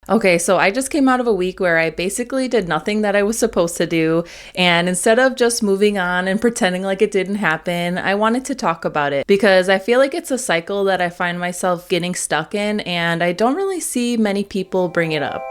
Okay, so I just came out of a week where I basically did nothing that I was supposed to do. And instead of just moving on and pretending like it didn't happen, I wanted to talk about it because I feel like it's a cycle that I find myself getting stuck in, and I don't really see many people bring it up.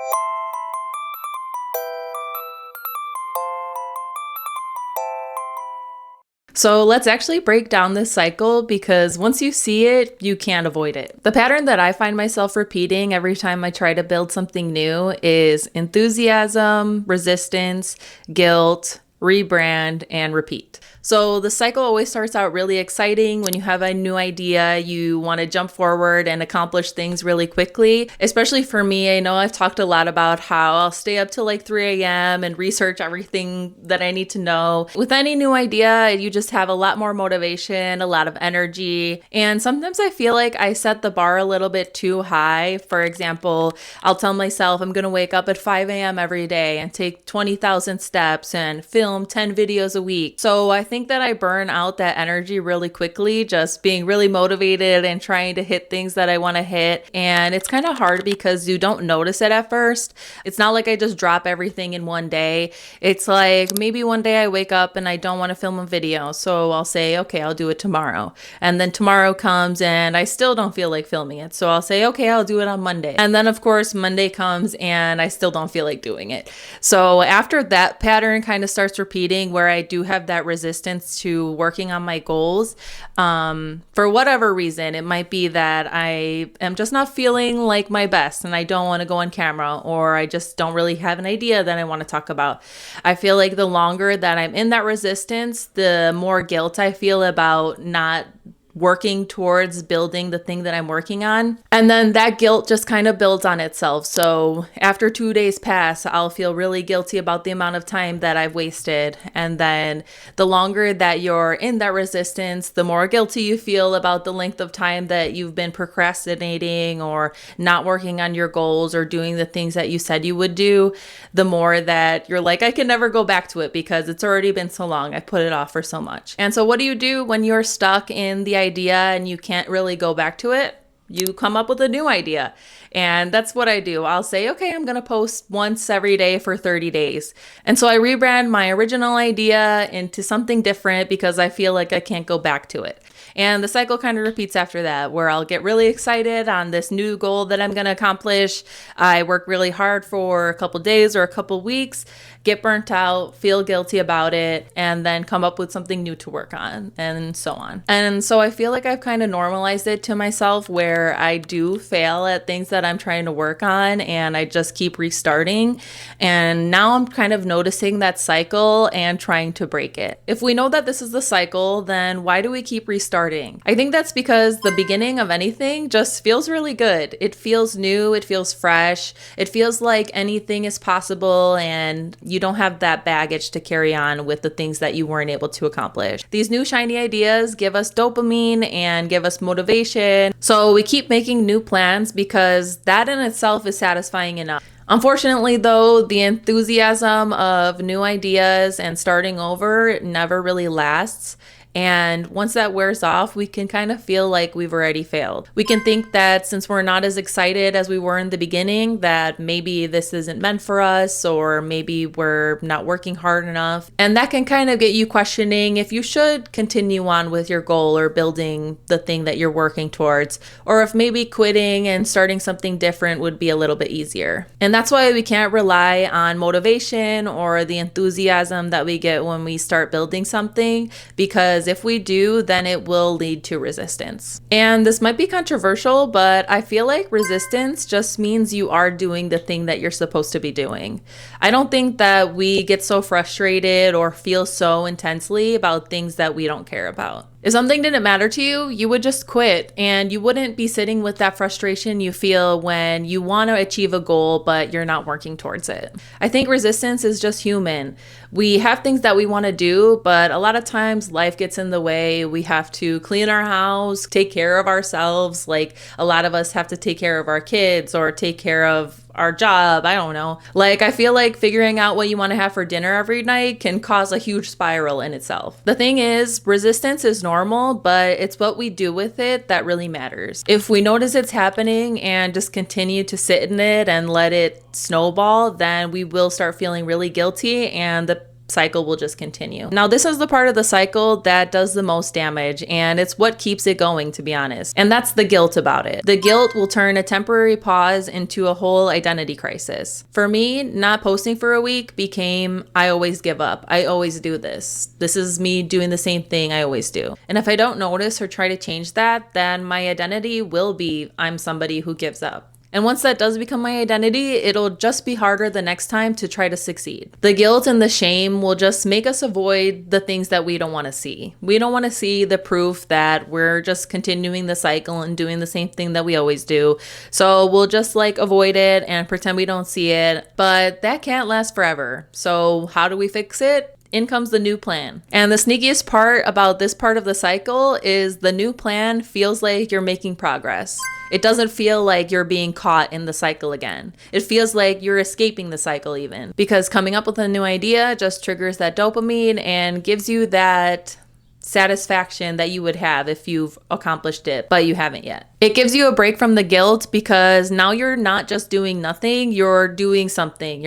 So let's actually break down this cycle because once you see it, you can't avoid it. The pattern that I find myself repeating every time I try to build something new is enthusiasm, resistance, guilt, rebrand, and repeat. So the cycle always starts out really exciting when you have a new idea, you want to jump forward and accomplish things really quickly. Especially for me, I know I've talked a lot about how I'll stay up till like 3 a.m. and research everything that I need to know. With any new idea, you just have a lot more motivation, a lot of energy. And sometimes I feel like I set the bar a little bit too high. For example, I'll tell myself I'm going to wake up at 5 a.m. every day and take 20,000 steps and film 10 videos a week. So I think that I burn out that energy really quickly, just being really motivated and trying to hit things that I want to hit. And it's kind of hard because you don't notice it at first. It's not like I just drop everything in one day. It's like maybe one day I wake up and I don't want to film a video. So I'll say, okay, I'll do it tomorrow. And then tomorrow comes and I still don't feel like filming it. So I'll say, okay, I'll do it on Monday. And then of course, Monday comes and I still don't feel like doing it. So after that pattern kind of starts repeating where I do have that resistance to working on my goals, for whatever reason, it might be that I am just not feeling like my best and I don't want to go on camera, or I just don't really have an idea that I want to talk about. I feel like the longer that I'm in that resistance, the more guilt I feel about not working towards building the thing that I'm working on. And then that guilt just kind of builds on itself. So after 2 days pass, I'll feel really guilty about the amount of time that I've wasted. And then the longer that you're in that resistance, the more guilty you feel about the length of time that you've been procrastinating or not working on your goals or doing the things that you said you would do, the more that you're like, I can never go back to it because it's already been so long. I put it off for so much. And so what do you do when you're stuck in the idea and you can't really go back to it? You come up with a new idea. And that's what I do. I'll say, okay, I'm going to post once every day for 30 days. And so I rebrand my original idea into something different because I feel like I can't go back to it. And the cycle kind of repeats after that, where I'll get really excited on this new goal that I'm going to accomplish. I work really hard for a couple days or a couple weeks, get burnt out, feel guilty about it, and then come up with something new to work on, and so on. And so I feel like I've kind of normalized it to myself where I do fail at things that I'm trying to work on and I just keep restarting. And now I'm kind of noticing that cycle and trying to break it. If we know that this is the cycle, then why do we keep restarting? I think that's because the beginning of anything just feels really good. It feels new, it feels fresh, it feels like anything is possible and you don't have that baggage to carry on with the things that you weren't able to accomplish. These new shiny ideas give us dopamine and give us motivation. So we keep making new plans because that in itself is satisfying enough. Unfortunately, though, the enthusiasm of new ideas and starting over never really lasts. And once that wears off, we can kind of feel like we've already failed. We can think that since we're not as excited as we were in the beginning, that maybe this isn't meant for us, or maybe we're not working hard enough. And that can kind of get you questioning if you should continue on with your goal or building the thing that you're working towards, or if maybe quitting and starting something different would be a little bit easier. And that's why we can't rely on motivation or the enthusiasm that we get when we start building something, because if we do, then it will lead to resistance. And this might be controversial, but I feel like resistance just means you are doing the thing that you're supposed to be doing. I don't think that we get so frustrated or feel so intensely about things that we don't care about. If something didn't matter to you, you would just quit, and you wouldn't be sitting with that frustration you feel when you want to achieve a goal, but you're not working towards it. I think resistance is just human. We have things that we want to do, but a lot of times life gets in the way. We have to clean our house, take care of ourselves. Like a lot of us have to take care of our kids or take care of our job. I don't know. Like, I feel like figuring out what you want to have for dinner every night can cause a huge spiral in itself. The thing is, resistance is normal, but it's what we do with it that really matters. If we notice it's happening and just continue to sit in it and let it snowball, then we will start feeling really guilty and the cycle will just continue. Now, this is the part of the cycle that does the most damage, and it's what keeps it going, to be honest. And that's the guilt about it. The guilt will turn a temporary pause into a whole identity crisis. For me, not posting for a week became, I always give up. I always do this. This is me doing the same thing I always do. And if I don't notice or try to change that, then my identity will be, I'm somebody who gives up. And once that does become my identity, it'll just be harder the next time to try to succeed. The guilt and the shame will just make us avoid the things that we don't want to see. We don't want to see the proof that we're just continuing the cycle and doing the same thing that we always do. So we'll just like avoid it and pretend we don't see it. But that can't last forever. So how do we fix it? In comes the new plan. And the sneakiest part about this part of the cycle is the new plan feels like you're making progress. It doesn't feel like you're being caught in the cycle again. It feels like you're escaping the cycle even, because coming up with a new idea just triggers that dopamine and gives you that satisfaction that you would have if you've accomplished it, but you haven't yet. It gives you a break from the guilt because now you're not just doing nothing, you're doing something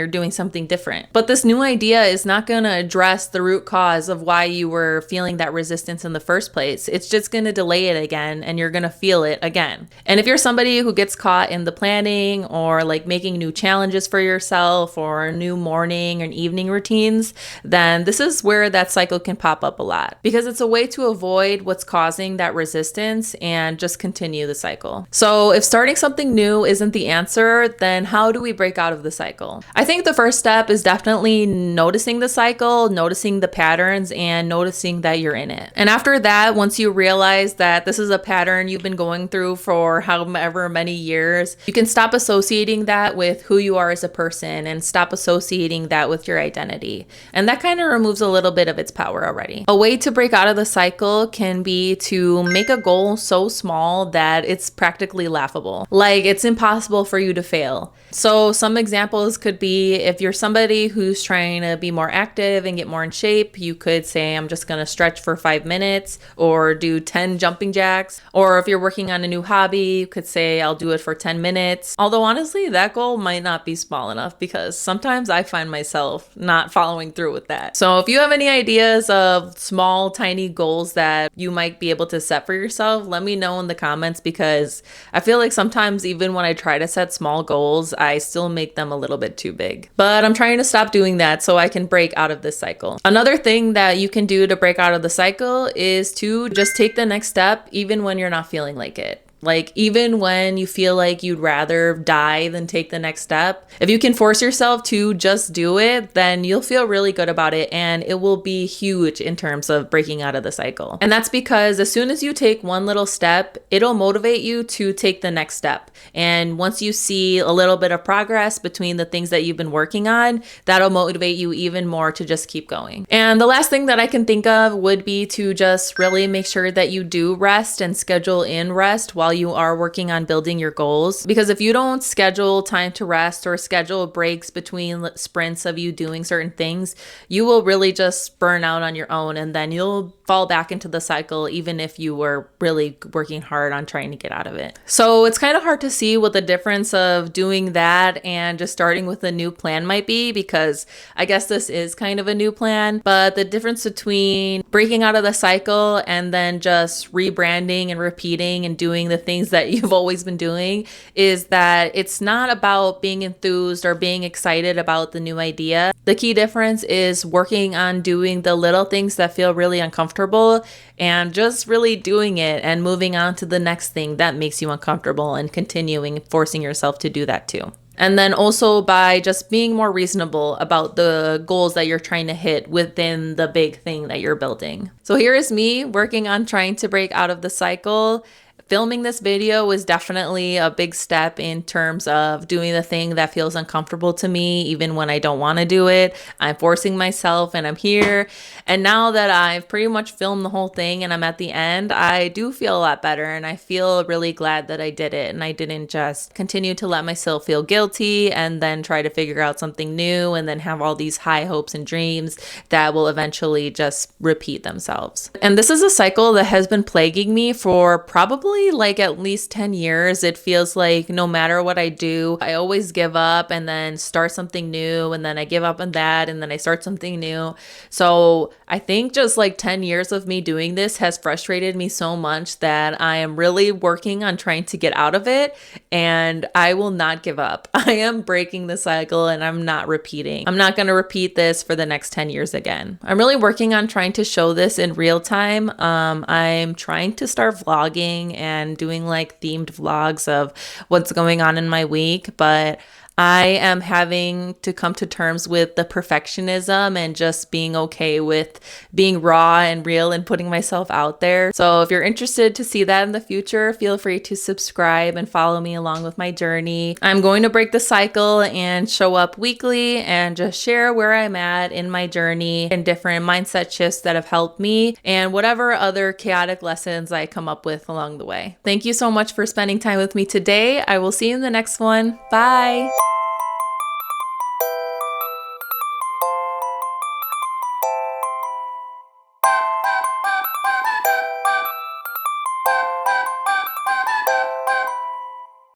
different. But this new idea is not going to address the root cause of why you were feeling that resistance in the first place. It's just going to delay it again and you're going to feel it again. And if you're somebody who gets caught in the planning or like making new challenges for yourself or new morning and evening routines, then this is where that cycle can pop up a lot, because it's a way to avoid what's causing that resistance and just continue the cycle. So if starting something new isn't the answer, then how do we break out of the cycle? I think the first step is definitely noticing the cycle, noticing the patterns, and noticing that you're in it. And after that, once you realize that this is a pattern you've been going through for however many years, you can stop associating that with who you are as a person and stop associating that with your identity. And that kind of removes a little bit of its power already. A way to break out of the cycle can be to make a goal so small that it's practically laughable. Like, it's impossible for you to fail. So some examples could be, if you're somebody who's trying to be more active and get more in shape, you could say, I'm just going to stretch for 5 minutes or do 10 jumping jacks. Or if you're working on a new hobby, you could say, I'll do it for 10 minutes. Although honestly, that goal might not be small enough because sometimes I find myself not following through with that. So if you have any ideas of small, tiny goals that you might be able to set for yourself, let me know in the comments, because I feel like sometimes even when I try to set small goals, I still make them a little bit too big. But I'm trying to stop doing that so I can break out of this cycle. Another thing that you can do to break out of the cycle is to just take the next step even when you're not feeling like it. Like, even when you feel like you'd rather die than take the next step, if you can force yourself to just do it, then you'll feel really good about it and it will be huge in terms of breaking out of the cycle. And that's because as soon as you take one little step, it'll motivate you to take the next step. And once you see a little bit of progress between the things that you've been working on, that'll motivate you even more to just keep going. And the last thing that I can think of would be to just really make sure that you do rest and schedule in rest while you are working on building your goals. Because if you don't schedule time to rest or schedule breaks between sprints of you doing certain things, you will really just burn out on your own, and then you'll fall back into the cycle even if you were really working hard on trying to get out of it. So it's kind of hard to see what the difference of doing that and just starting with a new plan might be, because I guess this is kind of a new plan, but the difference between breaking out of the cycle and then just rebranding and repeating and doing the things that you've always been doing is that it's not about being enthused or being excited about the new idea. The key difference is working on doing the little things that feel really uncomfortable and just really doing it and moving on to the next thing that makes you uncomfortable and continuing forcing yourself to do that too. And then also by just being more reasonable about the goals that you're trying to hit within the big thing that you're building. So here is me working on trying to break out of the cycle, filming this video was definitely a big step in terms of doing the thing that feels uncomfortable to me, even when I don't want to do it. I'm forcing myself and I'm here. And now that I've pretty much filmed the whole thing and I'm at the end, I do feel a lot better and I feel really glad that I did it and I didn't just continue to let myself feel guilty and then try to figure out something new and then have all these high hopes and dreams that will eventually just repeat themselves. And this is a cycle that has been plaguing me for probably like at least 10 years. It feels like no matter what I do, I always give up and then start something new, and then I give up on that and then I start something new. So I think just like 10 years of me doing this has frustrated me so much that I am really working on trying to get out of it, and I will not give up. I am breaking the cycle and I'm not repeating. I'm not going to repeat this for the next 10 years again. I'm really working on trying to show this in real time. I'm trying to start vlogging and doing like themed vlogs of what's going on in my week, but I am having to come to terms with the perfectionism and just being okay with being raw and real and putting myself out there. So if you're interested to see that in the future, feel free to subscribe and follow me along with my journey. I'm going to break the cycle and show up weekly and just share where I'm at in my journey and different mindset shifts that have helped me and whatever other chaotic lessons I come up with along the way. Thank you so much for spending time with me today. I will see you in the next one. Bye.